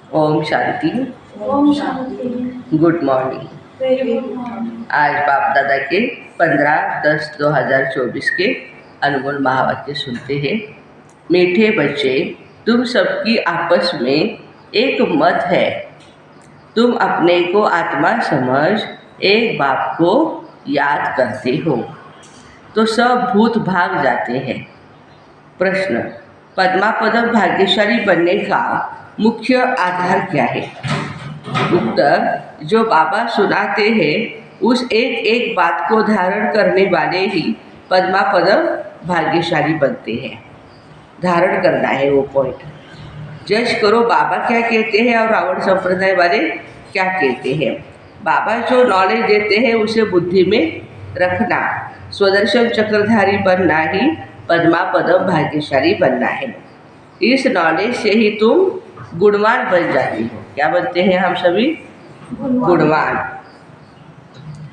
ओम शांति। ओम शांति। Good morning. Very good morning. आज बाप दादा के 15/10/2024 के अनमोल महावाक्य सुनते हैं। मीठे बच्चे, तुम सबकी आपस में एक मत है। तुम अपने को आत्मा समझ एक बाप को याद करते हो तो सब भूत भाग जाते हैं। प्रश्न, पद्मापदम भाग्यशाली बनने का मुख्य आधार क्या है? उत्तर, जो बाबा सुनाते हैं उस एक एक बात को धारण करने वाले ही पद्मापदम भाग्यशाली बनते हैं। धारण करना है वो पॉइंट। जज करो बाबा क्या कहते हैं और रावण संप्रदाय वाले क्या कहते हैं। बाबा जो नॉलेज देते हैं उसे बुद्धि में रखना। स्वदर्शन चक्रधारी बनना ही पद्मापदम भाग्यशाली बनना है। इस नॉलेज से ही तुम गुणवान बन जाती हो। क्या बनते हैं हम सभी? गुणवान।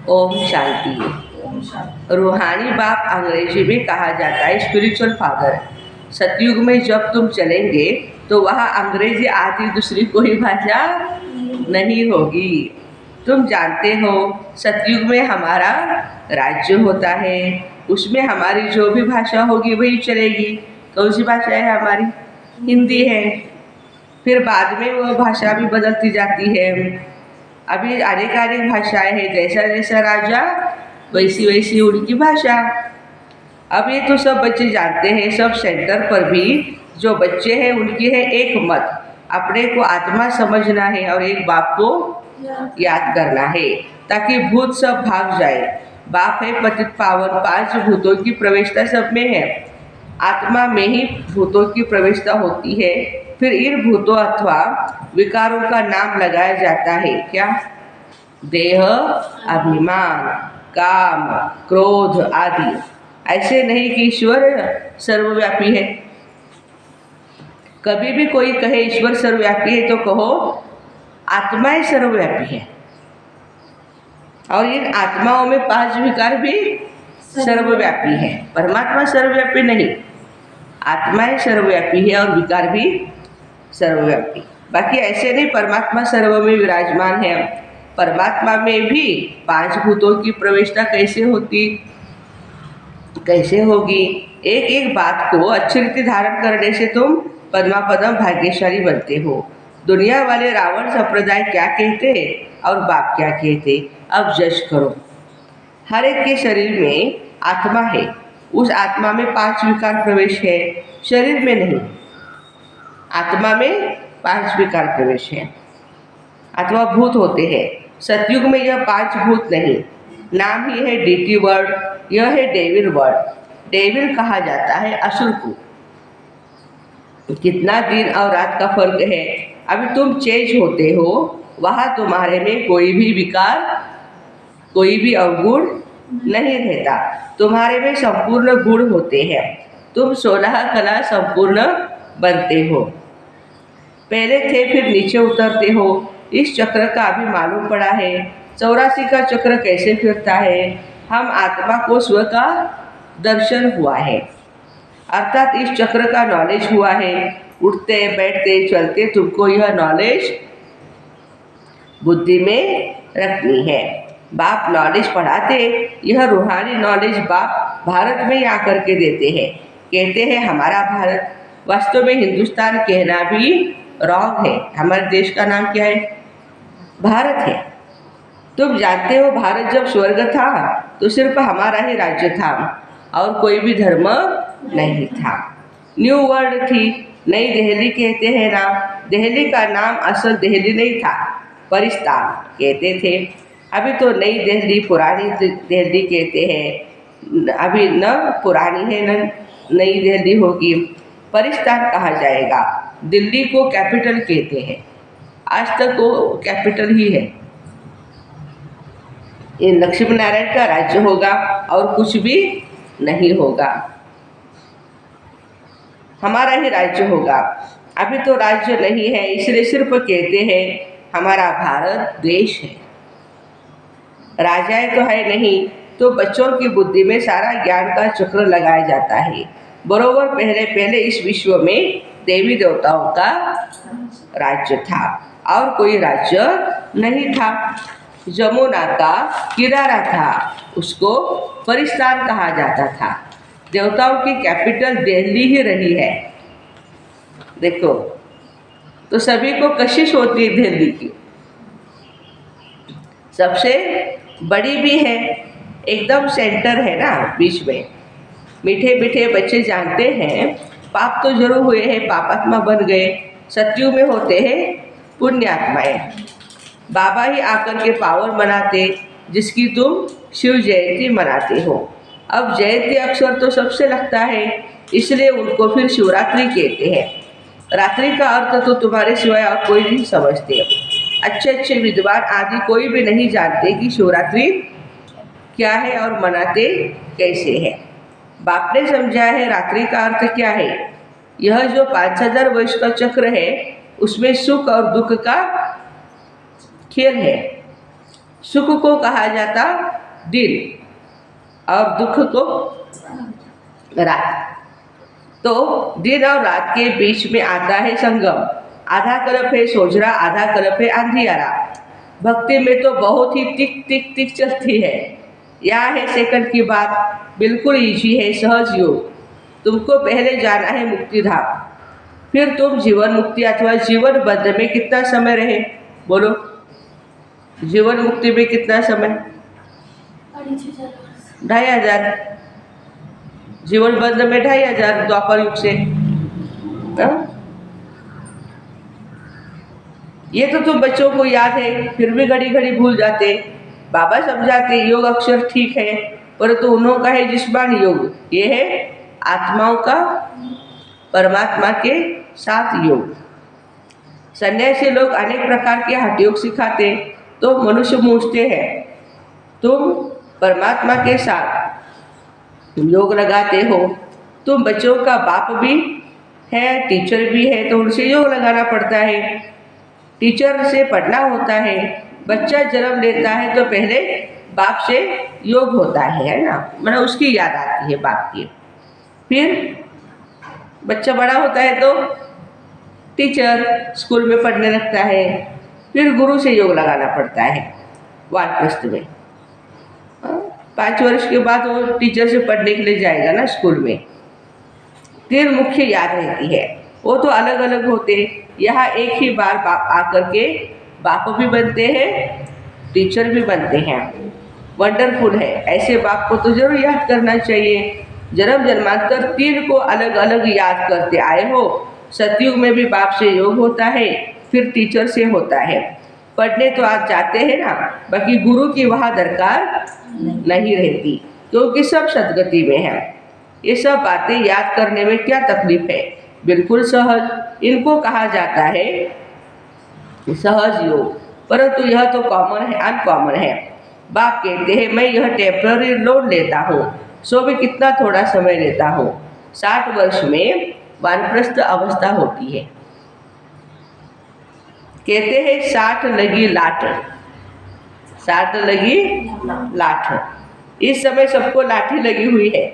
ओम शांति। रूहानी बाप अंग्रेजी में कहा जाता है स्पिरिचुअल फादर। सतयुग में जब तुम चलेंगे तो वहाँ अंग्रेजी आदि दूसरी कोई भाषा नहीं होगी। तुम जानते हो सतयुग में हमारा राज्य होता है, उसमें हमारी जो भी भाषा होगी वही चलेगी। कौन सी भाषा है हमारी? हिंदी है। फिर बाद में वो भाषा भी बदलती जाती है। अभी अनेक भाषाएं हैं, जैसा जैसा राजा वैसी वैसी उनकी भाषा। अब ये तो सब बच्चे जानते हैं। सब सेंटर पर भी जो बच्चे हैं उनकी है एक मत, अपने को आत्मा समझना है और एक बाप को याद करना है ताकि भूत सब भाग जाए। बाप है पतित पावन, 5 भूतों की प्रवेशता सब में है। आत्मा में ही भूतों की प्रवेशता होती है। फिर इन भूतों अथवा विकारों का नाम लगाया जाता है क्या? देह, अभिमान, काम, क्रोध आदि। ऐसे नहीं कि ईश्वर सर्वव्यापी है। कभी भी कोई कहे ईश्वर सर्वव्यापी है तो कहो आत्माएं सर्वव्यापी है। और इन आत्माओं में 5 विकार भी सर्वव्यापी है। परमात्मा सर्वव्यापी नहीं, आत्माएं सर्वव्यापी है और विकार भी सर्वव्यापी। बाकी ऐसे नहीं परमात्मा सर्व में विराजमान है। परमात्मा में भी 5 भूतों की प्रवेशता कैसे होगी? एक एक बात को अच्छी रीति धारण करने से तुम पद्मापदम भाग्यशाली बनते हो। दुनिया वाले रावण संप्रदाय क्या कहते और बाप क्या कहते, अब जज करो। हर एक के शरीर में आत्मा है। उस आत्मा में 5 विकार प्रवेश है, शरीर में नहीं। आत्मा में 5 विकार प्रवेश है अथवा भूत होते हैं। सतयुग में यह 5 भूत नहीं। नाम ही है डीटी वर्ड, यह है डेविल वर्ड। डेविल कहा जाता है असुर को। कितना दिन और रात का फर्क है। अभी तुम चेंज होते हो, वहाँ तुम्हारे में कोई भी विकार, कोई भी अवगुण नहीं रहता। तुम्हारे में संपूर्ण गुण होते हैं। तुम 16 कला संपूर्ण बनते हो। पहले थे फिर नीचे उतरते हो। इस चक्र का अभी मालूम पड़ा है। 84 का चक्र कैसे फिरता है। हम आत्मा को स्व का दर्शन हुआ है, अर्थात इस चक्र का नॉलेज हुआ है। उठते बैठते चलते तुमको यह नॉलेज बुद्धि में रखनी है। बाप नॉलेज पढ़ाते, यह रूहानी नॉलेज बाप भारत में ही आकर के देते हैं। कहते हैं हमारा भारत, वास्तव में हिंदुस्तान कहना भी रॉन्ग है। हमारे देश का नाम क्या है? भारत है। तुम जानते हो भारत जब स्वर्ग था तो सिर्फ हमारा ही राज्य था और कोई भी धर्म नहीं था। न्यू वर्ल्ड थी, नई दिल्ली कहते हैं ना। दिल्ली का नाम असल दिल्ली नहीं था, परिस्तान कहते थे। अभी तो नई दिल्ली पुरानी दिल्ली कहते हैं। अभी न पुरानी है न नई दिल्ली होगी, परिस्तान कहा जाएगा। दिल्ली को कैपिटल कहते हैं, आज तक वो कैपिटल ही है। ये लक्ष्मी नारायण का राज्य होगा और कुछ भी नहीं होगा, हमारा ही राज्य होगा। अभी तो राज्य नहीं है, इसलिए सिर्फ कहते हैं हमारा भारत देश है। राजाएं तो है नहीं, तो बच्चों की बुद्धि में सारा ज्ञान का चक्र लगाया जाता है। बरोबर पहले पहले इस विश्व में देवी देवताओं का राज्य था और कोई राज्य नहीं था। जमुना का किनारा था, उसको परिस्तान कहा जाता था। देवताओं की कैपिटल दिल्ली ही रही है। देखो, तो सभी को कशिश होती है दिल्ली की, सबसे बड़ी भी है, एकदम सेंटर है ना बीच में। मीठे मीठे बच्चे जानते हैं पाप तो जरूर हुए हैं, पापात्मा बन गए, सत्युग में होते हैं पुण्यात्माएं। बाबा ही आकर के पावन मनाते, जिसकी तुम शिव जयंती मनाते हो। अब जयंती अक्षर तो सबसे लगता है, इसलिए उनको फिर शिवरात्रि कहते हैं। रात्रि का अर्थ तो तुम्हारे सिवाय और कोई नहीं समझते। अच्छे अच्छे विद्वान आदि कोई भी नहीं जानते कि शिवरात्रि क्या है और मनाते कैसे है। बाप ने समझा है रात्रि का अर्थ क्या है। यह जो 5000 वर्ष का चक्र है, उसमें सुख और दुख का खेल है। सुख को कहा जाता दिन और दुख को रात। तो दिन और रात के बीच में आता है संगम। आधा कल्प है सोजरा, आधा कल्प है अंधियारा। भक्ति में तो बहुत ही टिक टिक टिक चलती है। यह है सेकंड की बात, बिल्कुल इजी है, सहज योग। तुमको पहले जाना है मुक्ति धाम, फिर तुम जीवन मुक्ति अथवा जीवन बद्ध में कितना समय रहे, बोलो। जीवन मुक्ति में कितना समय? 2500। जीवन बद्ध में 2500 द्वापर युग से। ये तो तुम बच्चों को याद है, फिर भी घड़ी घड़ी भूल जाते। बाबा समझाते योग अक्षर ठीक है, परंतु उन्हों का है जिस्मानी योग, ये है आत्माओं का परमात्मा के साथ योग। सन्यासी लोग अनेक प्रकार के हठ योग सिखाते, तो मनुष्य पूछते हैं तुम परमात्मा के साथ योग लगाते हो, तुम बच्चों का बाप भी है, टीचर भी है, तो उनसे योग लगाना पड़ता है। टीचर से पढ़ना होता है। बच्चा जन्म लेता है तो पहले बाप से योग होता है ना, मतलब उसकी याद आती है बाप की। फिर बच्चा बड़ा होता है तो टीचर स्कूल में पढ़ने लगता है, फिर गुरु से योग लगाना पड़ता है वानप्रस्थ में। 5 वर्ष के बाद वो टीचर से पढ़ने के लिए जाएगा ना स्कूल में। फिर मुख्य याद रहती है, वो तो अलग अलग होते। यहाँ एक ही बार बाप आकर के बाप भी बनते हैं, टीचर भी बनते हैं। वंडरफुल है, ऐसे बाप को तो जरूर याद करना चाहिए। जन्म जन्मांतर 3 को अलग अलग याद करते आए हो। सतयुग में भी बाप से योग होता है, फिर टीचर से होता है। पढ़ने तो आप जाते हैं ना, बाकी गुरु की वहाँ दरकार नहीं रहती, क्योंकि सब सदगति में है। ये सब बातें याद करने में क्या तकलीफ है, बिल्कुल सहज। इनको कहा जाता है सहज योग, परंतु यह तो कॉमन है, अनकॉमन है। बाप कहते हैं मैं यह टेम्पररी लोन लेता हूँ, सो भी कितना थोड़ा समय लेता हूँ। 60 वर्ष में वानप्रस्थ अवस्था होती है। कहते हैं 60 लगी लाठ, 60 लगी लाठ। इस समय सबको लाठी लगी हुई है,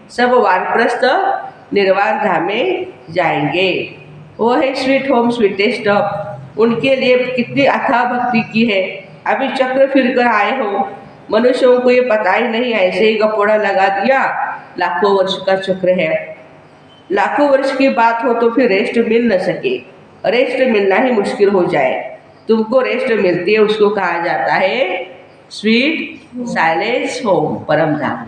सब वानप्रस्थ निर्वाण धाम में जाएंगे। वो है स्वीट होम स्वीटेस्ट ऑफ। उनके लिए कितनी अथाह भक्ति की है। अभी चक्र फिर कर आए हो, मनुष्यों को ये पता ही नहीं, ऐसे ही गपोड़ा लगा दिया। लाखों वर्ष का चक्र है। लाखों वर्ष की बात हो तो फिर रेस्ट मिल न सके, रेस्ट मिलना ही मुश्किल हो जाए। तुमको रेस्ट मिलती है, उसको कहा जाता है स्वीट साइलेंस होम, परम धाम।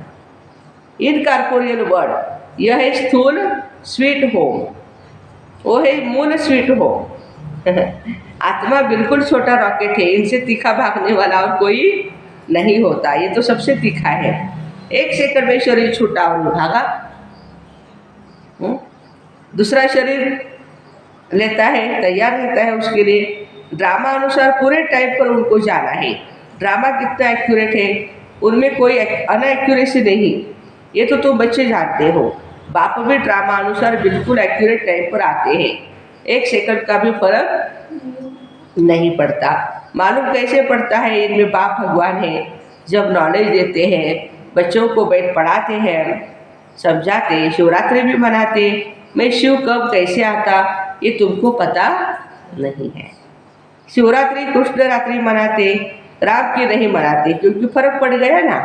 इनकॉर्पोरियल वर्ड, यह है स्थूल स्वीट होम, वो है मूल स्वीट होम। आत्मा बिल्कुल छोटा रॉकेट है, इनसे तीखा भागने वाला और कोई नहीं होता। ये तो सबसे तीखा है। 1 सेकंड में शरीर छूटा और भागा। दूसरा शरीर लेता है, तैयार रहता है उसके लिए। ड्रामा अनुसार पूरे टाइम पर उनको जाना है। ड्रामा कितना एक्यूरेट है, उनमें कोई अनएक्यूरेसी नहीं। ये तो तुम बच्चे जानते हो। बाप भी ड्रामा अनुसार बिल्कुल एक्यूरेट टाइम पर आते हैं। 1 सेकंड का भी फर्क नहीं पड़ता। मालूम कैसे पड़ता है, इनमें बाप भगवान है। जब नॉलेज देते हैं, बच्चों को बैठ पढ़ाते हैं, समझाते, शिवरात्रि भी मनाते। मैं शिव कब कैसे आता ये तुमको पता नहीं है। शिवरात्रि कृष्ण रात्रि मनाते, राम की नहीं मनाते, क्योंकि फर्क पड़ गया ना।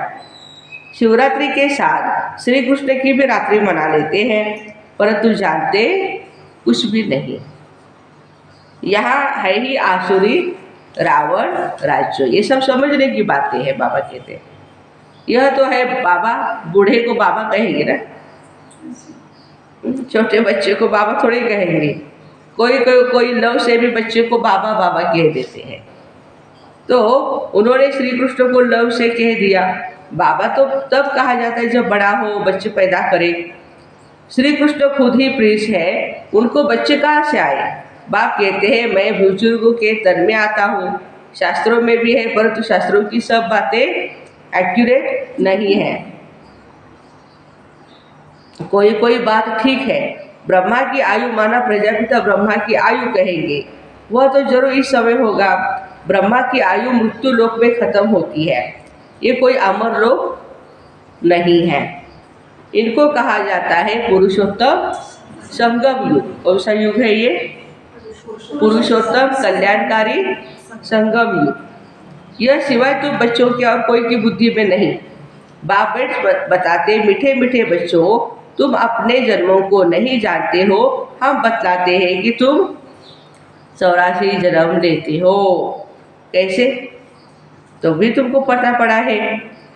शिवरात्रि के साथ श्री कृष्ण की भी रात्रि मना लेते हैं, परंतु जानते कुछ भी नहीं। यहाँ है ही आसुरी रावण राज्य, ये सब समझने की बातें हैं। बाबा कहते हैं यह तो है, बाबा बूढ़े को बाबा कहेंगे ना, छोटे बच्चे को बाबा थोड़े कहेंगे। कोई लव से भी बच्चे को बाबा बाबा कह देते हैं। तो उन्होंने श्री कृष्ण को लव से कह दिया। बाबा तो तब कहा जाता है जब बड़ा हो, बच्चे पैदा करे। श्री कृष्ण खुद ही प्रिंस है, उनको बच्चे कहाँ से आए? बाप कहते हैं मैं बुजुर्गों के तन में आता हूँ। शास्त्रों में भी है, परंतु शास्त्रों की सब बातें एक्यूरेट नहीं है। कोई बात ठीक है। ब्रह्मा की आयु माना प्रजापिता ब्रह्मा की आयु कहेंगे, वह तो जरूर इस समय होगा। ब्रह्मा की आयु मृत्यु लोक में खत्म होती है, ये कोई अमर लोक नहीं है। इनको कहा जाता है पुरुषोत्तम संगम युग। कौन सा युग है ये? पुरुषोत्तम कल्याणकारी संगम युग। यह सिवाय तुम बच्चों के और कोई की बुद्धि में नहीं। बाप बताते मीठे मीठे बच्चों, तुम अपने जन्मों को नहीं जानते हो। हम बतलाते हैं कि तुम 84 जन्म लेते हो। कैसे? तो भी तुमको पता पड़ा है।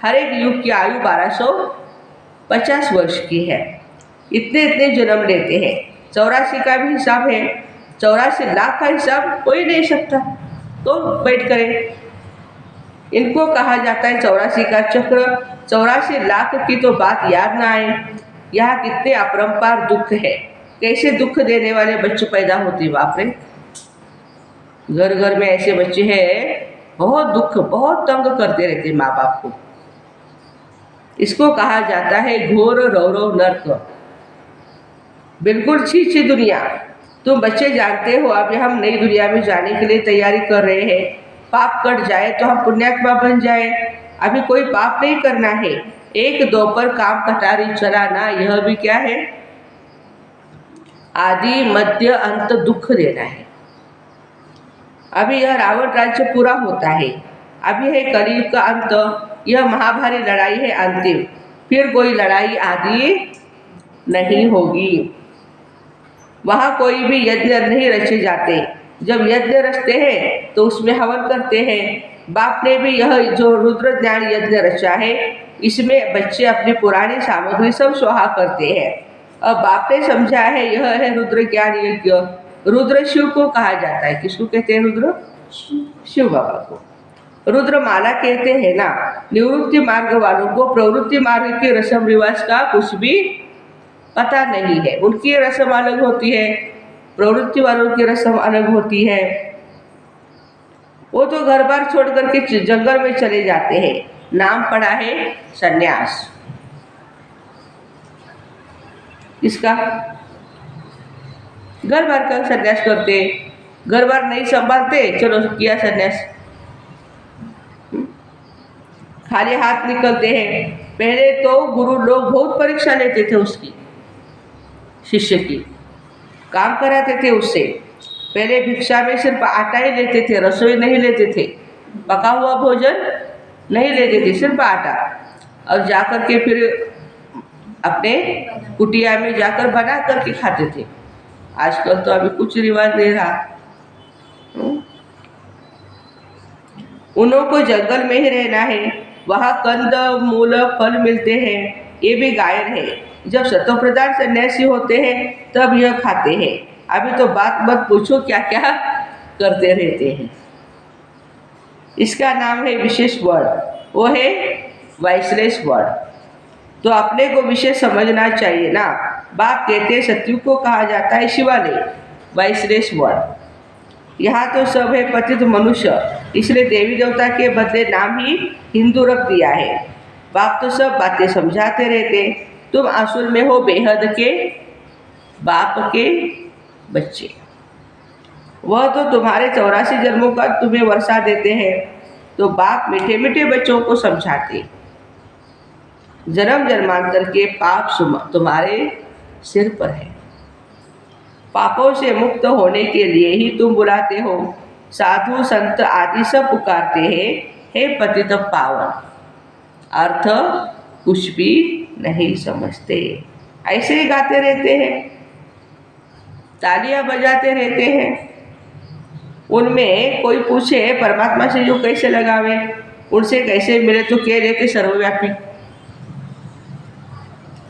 हर एक युग की आयु 1250 वर्ष की है। इतने जन्म लेते हैं। 84 का भी हिसाब है, 84 लाख का हिसाब कोई नहीं सकता, तो बैठ करे। इनको कहा जाता है 84 का चक्र। 84 लाख की तो बात याद ना आए। यहाँ कितने अपरंपार दुख है, कैसे दुख देने वाले बच्चे पैदा होते। बाप रे, घर घर में ऐसे बच्चे हैं, बहुत दुख, बहुत तंग करते रहते माँ बाप को। इसको कहा जाता है घोर रौरव नर्क, बिल्कुल छी दुनिया। तुम बच्चे जानते हो अब हम नई दुनिया में जाने के लिए तैयारी कर रहे हैं। पाप कट जाए तो हम पुण्यात्मा बन जाए। अभी कोई पाप नहीं करना है। एक दो पर काम कटारी चलाना, यह भी क्या है? आदि मध्य अंत दुख देना है। अभी यह रावण राज्य पूरा होता है, अभी है कलयुग का अंत। यह महाभारी लड़ाई है अंतिम, फिर कोई लड़ाई आदि नहीं होगी। वहाँ कोई भी यज्ञ नहीं रचे जाते। जब यज्ञ रचते हैं तो उसमें हवन करते हैं। बाप ने भी यह जो रुद्र ज्ञान यज्ञ रचा है, इसमें बच्चे अपनी पुरानी सामग्री सब स्वाहा करते हैं। अब बाप ने समझा है यह है रुद्र ज्ञान यज्ञ। रुद्र शिव को कहा जाता है। किसको कहते हैं? रुद्र शिव बाबा को। रुद्र माला कहते हैं ना। निवृत्ति मार्ग वालों को प्रवृत्ति मार्ग के रस्म रिवाज का कुछ भी पता नहीं है। उनकी रस्म अलग होती है, प्रवृत्ति वालों की रस्म अलग होती है। वो तो घर बार छोड़ करके जंगल में चले जाते हैं। नाम पड़ा है सन्यास। इसका घर बार का सन्यास करते, घर बार नहीं संभालते, चलो किया सन्यास, खाली हाथ निकलते हैं। पहले तो गुरु लोग बहुत परीक्षा लेते थे उसकी, शिष्य की, काम कराते थे उससे। पहले भिक्षा में सिर्फ आटा ही लेते थे, रसोई नहीं लेते थे, पका हुआ भोजन नहीं लेते थे, सिर्फ आटा। और जाकर के फिर अपने कुटिया में जाकर बना करके खाते थे। आजकल तो अभी कुछ रिवाज नहीं रहा। उन्हों को जंगल में ही रहना है, वहाँ कंद मूल फल मिलते हैं, ये भी गायन है। जब सतोप्रधान सन्यासी होते हैं तब यह खाते हैं। अभी तो बात मत पूछो क्या क्या करते रहते हैं। इसका नाम है विशेष वर्ड, वो है वाइसलेस वर्ड। तो अपने को विशेष समझना चाहिए ना। बाप कहते हैं सत्युग को कहा जाता है शिवालय, वाइसलेस वर्ड। यहाँ तो सब है पतित मनुष्य, इसलिए देवी देवता के बदले नाम ही हिंदू रख दिया है। बाप तो सब बातें समझाते रहते। तुम असुर में हो बेहद के बाप के बच्चे। वह तो तुम्हारे 84 जन्मों का तुम्हें वर्षा देते हैं। तो बाप मीठे मीठे बच्चों को समझाते, जन्म जन्मांतर के पाप तुम्हारे सिर पर है। पापों से मुक्त होने के लिए ही तुम बुलाते हो। साधु संत आदि सब पुकारते हैं, हे पतित पावन। अर्थ कुछ भी नहीं समझते, ऐसे ही गाते रहते हैं, तालियां बजाते रहते हैं। उनमें कोई पूछे परमात्मा से जो कैसे लगावे, उनसे कैसे मिले, तो कह देते सर्वव्यापी।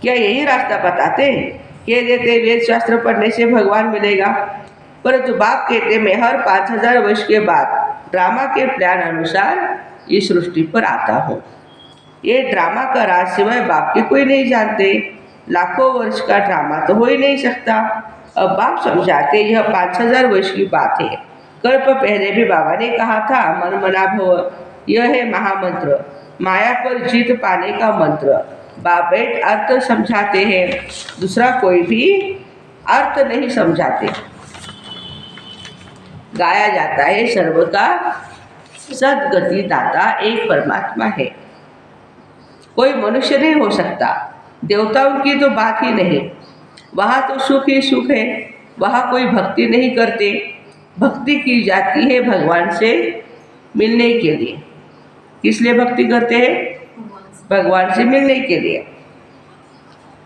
क्या यही रास्ता बताते? कह देते वेद शास्त्र पढ़ने से भगवान मिलेगा। परंतु बाप कहते मैं हर 5000 वर्ष के बाद ड्रामा के प्लान अनुसार इस सृष्टि पर आता हूँ। ये ड्रामा का राज सिवाय बाप के कोई नहीं जानते। लाखों वर्ष का ड्रामा तो हो ही नहीं सकता। अब बाप समझाते यह 5000 वर्ष की बात है। कल्प पहले भी बाबा ने कहा था मन मना भव, यह है महामंत्र, माया पर जीत पाने का मंत्र। बाप बैठ अर्थ समझाते हैं, दूसरा कोई भी अर्थ नहीं समझाते। गाया जाता है सर्व का सद्गति दाता एक परमात्मा है, कोई मनुष्य नहीं हो सकता। देवताओं की तो बात ही नहीं, वहाँ तो सुख ही सुख है, वहाँ कोई भक्ति नहीं करते। भक्ति की जाती है भगवान से मिलने के लिए। किस लिए भक्ति करते हैं? भगवान से मिलने के लिए।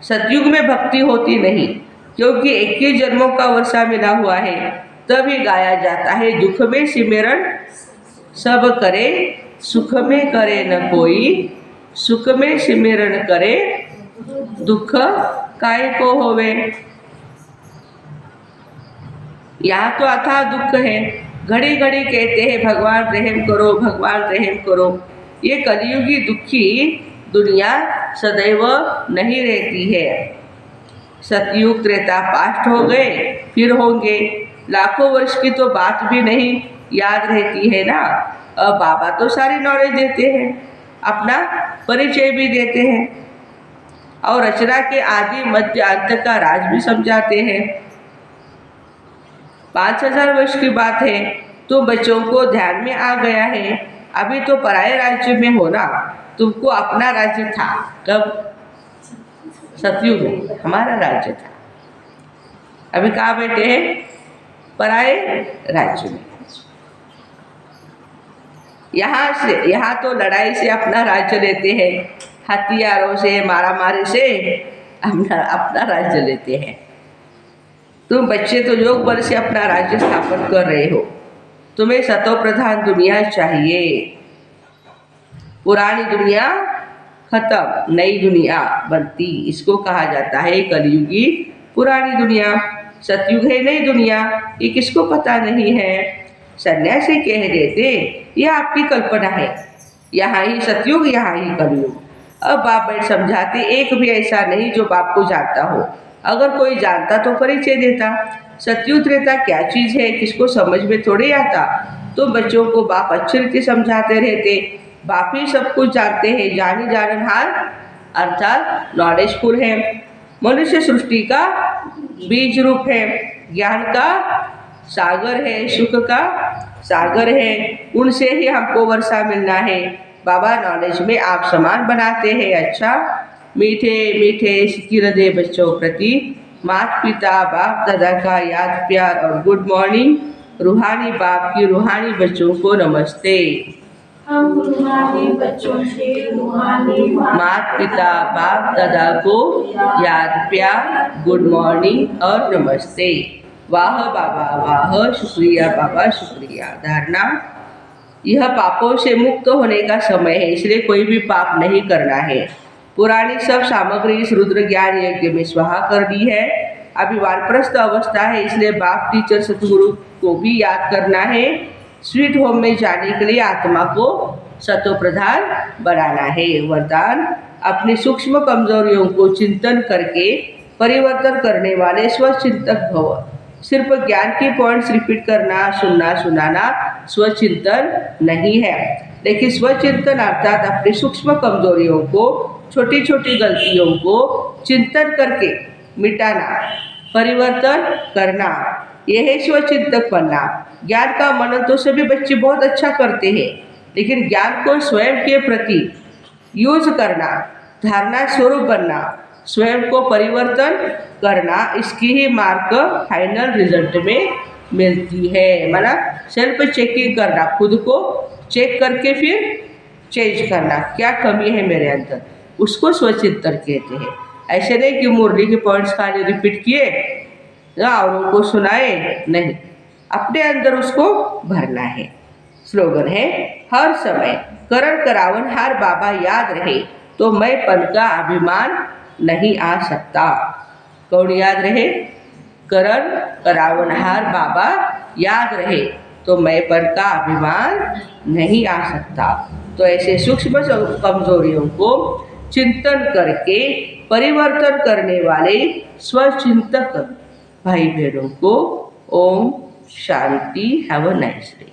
सतयुग में भक्ति होती नहीं, क्योंकि 21 जन्मों का वर्षा मिला हुआ है। तभी गाया जाता है दुख में सिमरन सब करे, सुख में करे न कोई, सुख में सिमरन करे, दुख काय को होवे। यहाँ तो अथाह दुख है। घड़ी घड़ी कहते हैं भगवान रहम करो, भगवान रहम करो। ये कलियुगी दुखी दुनिया सदैव नहीं रहती है। सतयुग त्रेता पास्ट हो गए, फिर होंगे। लाखों वर्ष की तो बात भी नहीं याद रहती है ना। अब बाबा तो सारी नॉलेज देते हैं, अपना परिचय भी देते हैं और रचना के आदि मध्य अंत का राज भी समझाते हैं। 5000 वर्ष की बात है तो बच्चों को ध्यान में आ गया है। अभी तो पराये राज्य में हो ना, तुमको अपना राज्य था। कब? सतयुग में हमारा राज्य था। अभी कहाँ बैठे हैं? पराये राज्य में। यहाँ तो लड़ाई से अपना राज्य लेते हैं, हथियारों से मारामारी से अपना राज्य लेते हैं। तुम बच्चे तो योग बल से अपना राज्य स्थापन कर रहे हो। तुम्हें सतो प्रधान दुनिया चाहिए। पुरानी दुनिया खत्म, नई दुनिया बनती, इसको कहा जाता है कलयुगी पुरानी दुनिया। सतयुग है नई दुनिया, ये किसको पता नहीं है। सन्यासी कह देते यह आपकी कल्पना है, यहाँ ही सतयुग, यहाँ ही कलयुग। अब बाप बैठ समझाते एक भी ऐसा नहीं जो बाप को जानता हो। अगर कोई जानता तो परिचय देता। सतयुग त्रेता क्या चीज़ है किसको समझ में थोड़े आता। तो बच्चों को बाप अच्छी रीति समझाते रहते। बाप ही सब कुछ जानते हैं, जानी जाननहार अर्थात नॉलेजफुल है। मनुष्य सृष्टि का बीज रूप है, ज्ञान का सागर है, सुख का सागर है। उनसे ही हमको वर्षा मिलना है। बाबा नॉलेज में आप समान बनाते हैं। अच्छा, मीठे मीठे सिक्के दे बच्चों प्रति माता पिता बाप दादा का याद प्यार और गुड मॉर्निंग। रूहानी बाप की रूहानी बच्चों को नमस्ते। हम रूहानी बच्चों से रूहानी माता पिता बाप दादा को याद प्यार, गुड मॉर्निंग और नमस्ते। वाह बाबा वाह, शुक्रिया बाबा शुक्रिया। धारणा, यह पापों से मुक्त होने का समय है, इसलिए कोई भी पाप नहीं करना है। पुरानी सब सामग्री इस रुद्र ज्ञान यज्ञ में स्वाहा कर दी है। अभी वानप्रस्थ अवस्था है, इसलिए बाप टीचर सतगुरु को भी याद करना है। स्वीट होम में जाने के लिए आत्मा को सतो प्रधान बनाना है। वरदान, अपनी सूक्ष्म कमजोरियों को चिंतन करके परिवर्तन करने वाले स्वचिंतक भव। सिर्फ ज्ञान की पॉइंट्स रिपीट करना, सुनना सुनाना स्वचिंतन नहीं है, लेकिन स्वचिंतन अर्थात अपनी सूक्ष्म कमजोरियों को, छोटी छोटी गलतियों को चिंतन करके मिटाना, परिवर्तन करना, यह है स्वचिंतक बनना। ज्ञान का मनन तो सभी बच्चे बहुत अच्छा करते हैं, लेकिन ज्ञान को स्वयं के प्रति यूज करना, धारणा स्वरूप बनना, स्वयं को परिवर्तन करना, इसकी ही मार्क फाइनल रिजल्ट में मिलती है। माना सेल्फ चेकिंग करना, खुद को चेक करके फिर चेंज करना, क्या कमी है मेरे अंदर, उसको स्वचिंतन कहते हैं। ऐसे नहीं कि मुरली के पॉइंट्स खाली रिपीट किए औरों को सुनाए, नहीं, अपने अंदर उसको भरना है। स्लोगन है, हर समय करण करावन हार बाबा याद रहे तो मैं पन का अभिमान नहीं आ सकता। कौन याद रहे? करण करावनहार बाबा याद रहे तो मैं पन का अभिमान नहीं आ सकता। तो ऐसे सूक्ष्म कमजोरियों को चिंतन करके परिवर्तन करने वाले स्वचिंतक भाई बहनों को ओम शांति। Have a nice day.